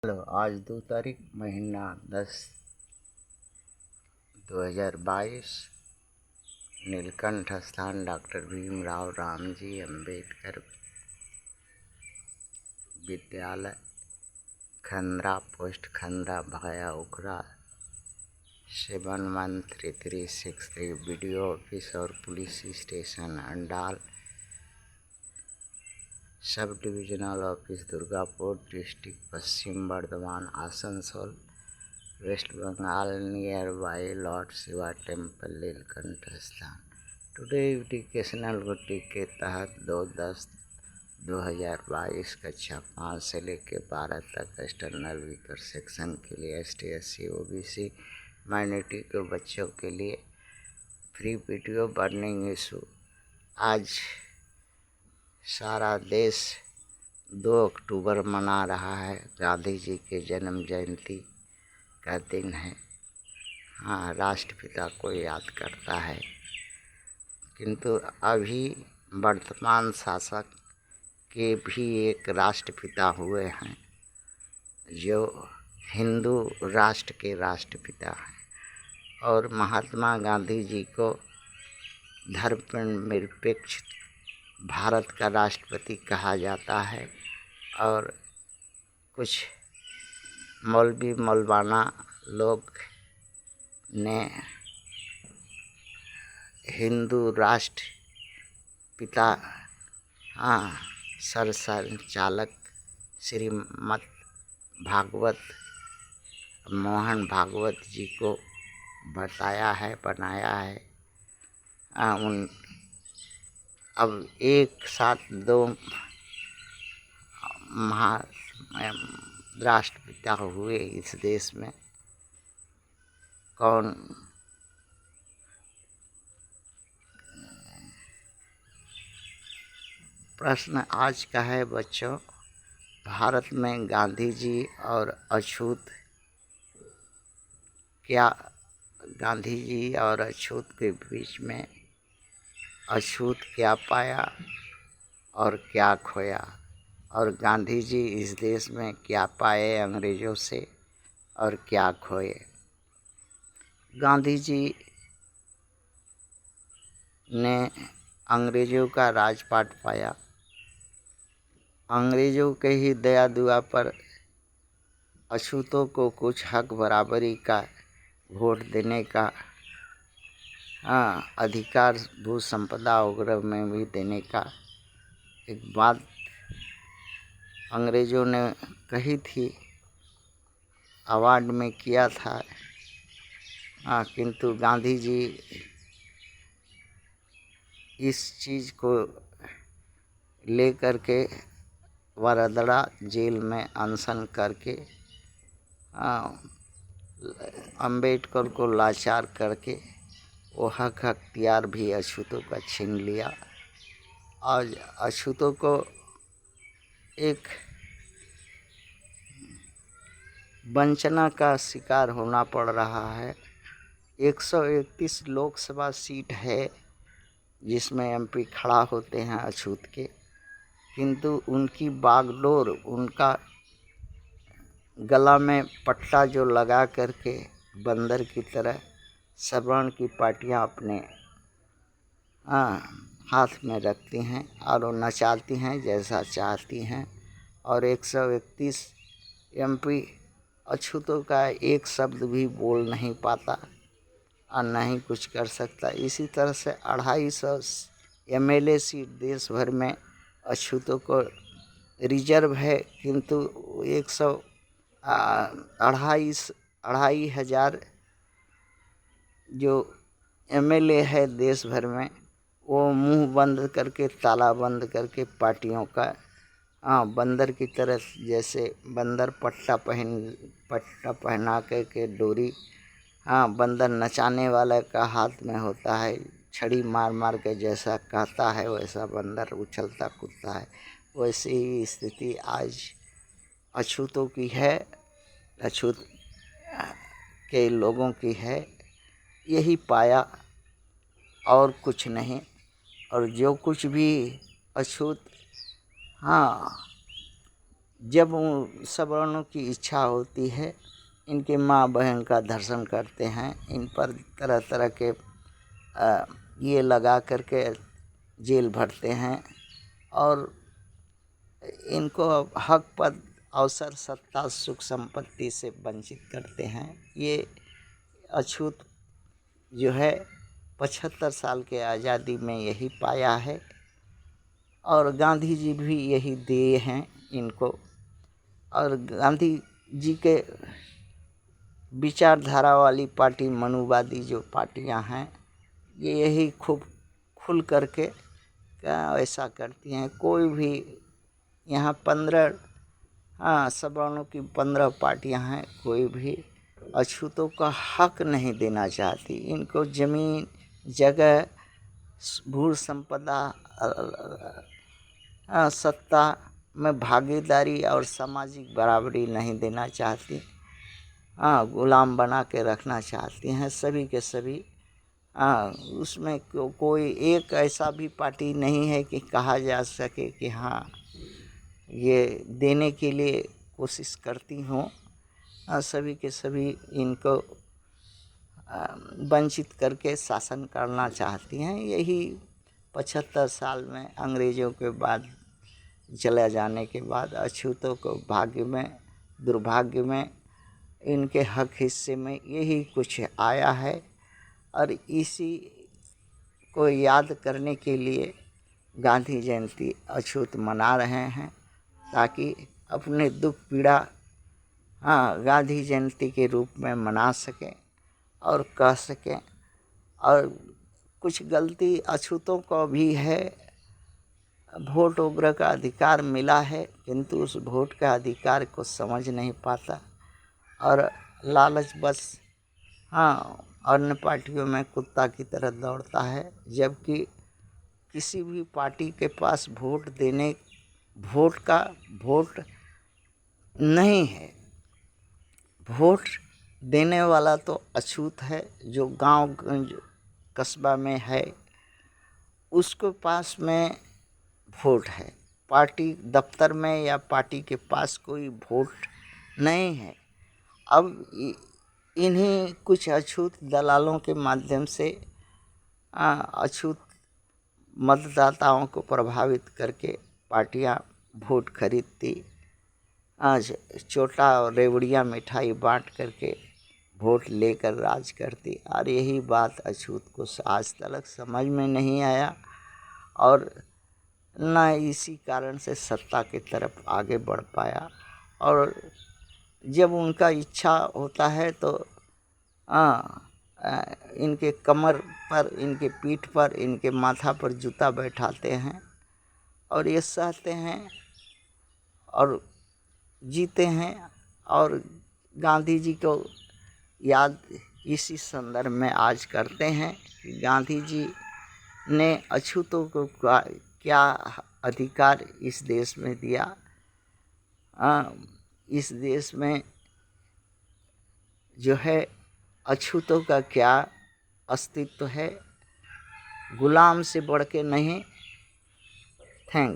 Hello, आज 2 तारीख महीना 10 2022 नीलकंठ स्थान डॉक्टर भीमराव रामजी अंबेडकर विद्यालय खंद्रा पोस्ट खंद्रा भाया उखरा 713363 वीडियो ऑफिस और police station Andal sub divisional office Durgapur district Paschim Bardhaman Asansol West Bengal near by Lord Shiva temple Nilkanth स्थान। टुडे एजुकेशनल गुट्टी के तहत 2/10/2022 कक्षा 5 से लेकर 12 तक एक्सटर्नल वीकर सेक्शन के लिए ST SC OBC माइनॉरिटी के बच्चों के लिए फ्री वीडियो बर्निंग इशू। आज सारा देश 2 अक्टूबर मना रहा है, गांधी जी के जन्म जयंती का दिन है। हाँ, राष्ट्रपिता को याद करता है, किंतु अभी वर्तमान शासक के भी एक राष्ट्रपिता हुए हैं जो हिंदू राष्ट्र के राष्ट्रपिता हैं, और महात्मा गांधी जी को धर्मनिरपेक्ष भारत का राष्ट्रपति कहा जाता है। और कुछ मौलवी मौलवाना लोग ने हिंदू राष्ट्र पिता सरसंचालक श्रीमद भागवत मोहन भागवत जी को बताया है, बनाया है। अब एक साथ 2 राष्ट्रपिता हुए इस देश में। कौन प्रश्न आज का है बच्चों, भारत में गांधी जी और अछूत के बीच में अछूत क्या पाया और क्या खोया, और गांधी जी इस देश में क्या पाए अंग्रेज़ों से और क्या खोए। गांधी जी ने अंग्रेज़ों का राजपाट पाया, अंग्रेज़ों के ही दया दुआ पर अछूतों को कुछ हक बराबरी का वोट देने का अधिकार, भू संपदा वगैरह में भी देने का एक बात अंग्रेज़ों ने कही थी, अवार्ड में किया था। किंतु गांधी जी इस चीज़ को लेकर के वडोदरा जेल में अनशन करके अंबेडकर को लाचार करके वो हक अख्तियार भी अछूतों का छीन लिया। और अछूतों को एक वंचना का शिकार होना पड़ रहा है। 131 लोकसभा सीट है जिसमें MP खड़ा होते हैं अछूत के, किंतु उनकी बागडोर, उनका गला में पट्टा जो लगा करके बंदर की तरह सवर्ण की पार्टियां अपने हाथ में रखती हैं और वो नचाती हैं जैसा चाहती हैं। और 131 MP अछूतों का एक शब्द भी बोल नहीं पाता और नहीं कुछ कर सकता। इसी तरह से 250 MLA सीट देश भर में अछूतों को रिजर्व है, किंतु 2,500 जो MLA है देश भर में, वो मुंह बंद करके, ताला बंद करके पार्टियों का बंदर की तरह, जैसे बंदर पट्टा पहना के डोरी बंदर नचाने वाले का हाथ में होता है, छड़ी मार मार के जैसा कहता है वैसा बंदर उछलता कूदता है। वैसी ही स्थिति आज अछूतों की है, अछूत के लोगों की है। यही पाया और कुछ नहीं। और जो कुछ भी अछूत जब सवर्णों की इच्छा होती है, इनके माँ बहन का दर्शन करते हैं, इन पर तरह तरह के ये लगा करके जेल भरते हैं और इनको हक पद अवसर सत्ता सुख संपत्ति से वंचित करते हैं। ये अछूत जो है 75 साल के आज़ादी में यही पाया है और गांधी जी भी यही दिए हैं इनको। और गांधी जी के विचारधारा वाली पार्टी, मनुवादी जो पार्टियां हैं, ये यही खूब खुल करके ऐसा करती हैं। कोई भी यहाँ 15 सवर्णों की 15 पार्टियां हैं, कोई भी अछूतों का हक नहीं देना चाहती। इनको जमीन जगह भू संपदा सत्ता में भागीदारी और सामाजिक बराबरी नहीं देना चाहती। गुलाम बना के रखना चाहती हैं सभी के सभी। उसमें कोई एक ऐसा भी पार्टी नहीं है कि कहा जा सके कि हाँ ये देने के लिए कोशिश करती हों। सभी के सभी इनको वंचित करके शासन करना चाहती हैं। यही 75 साल में अंग्रेज़ों के बाद चला जाने के बाद अछूतों को भाग्य में, दुर्भाग्य में, इनके हक हिस्से में यही कुछ आया है। और इसी को याद करने के लिए गांधी जयंती अछूत मना रहे हैं, ताकि अपने दुख पीड़ा गांधी जयंती के रूप में मना सकें और कह सकें। और कुछ गलती अछूतों को भी है। वोट वगैरह का अधिकार मिला है, किंतु उस वोट का अधिकार को समझ नहीं पाता और लालच बस अन्य पार्टियों में कुत्ता की तरह दौड़ता है। जबकि किसी भी पार्टी के पास वोट नहीं है। वोट देने वाला तो अछूत है, जो गांव कस्बा में है उसके पास में वोट है। पार्टी दफ्तर में या पार्टी के पास कोई वोट नहीं है। अब इन्हीं कुछ अछूत दलालों के माध्यम से अछूत मतदाताओं को प्रभावित करके पार्टियां वोट खरीदती, आज चोटा और रेवड़ियाँ मिठाई बांट करके वोट लेकर राज करती। और यही बात अछूत को आज तक समझ में नहीं आया और न इसी कारण से सत्ता की तरफ आगे बढ़ पाया। और जब उनका इच्छा होता है तो इनके कमर पर, इनके पीठ पर, इनके माथा पर जूता बैठाते हैं और ये सहते हैं और जीते हैं। और गांधी जी को याद इसी संदर्भ में आज करते हैं कि गांधी जी ने अछूतों को क्या अधिकार इस देश में दिया। इस देश में जो है अछूतों का क्या अस्तित्व है, गुलाम से बढ़ के नहीं। थैंक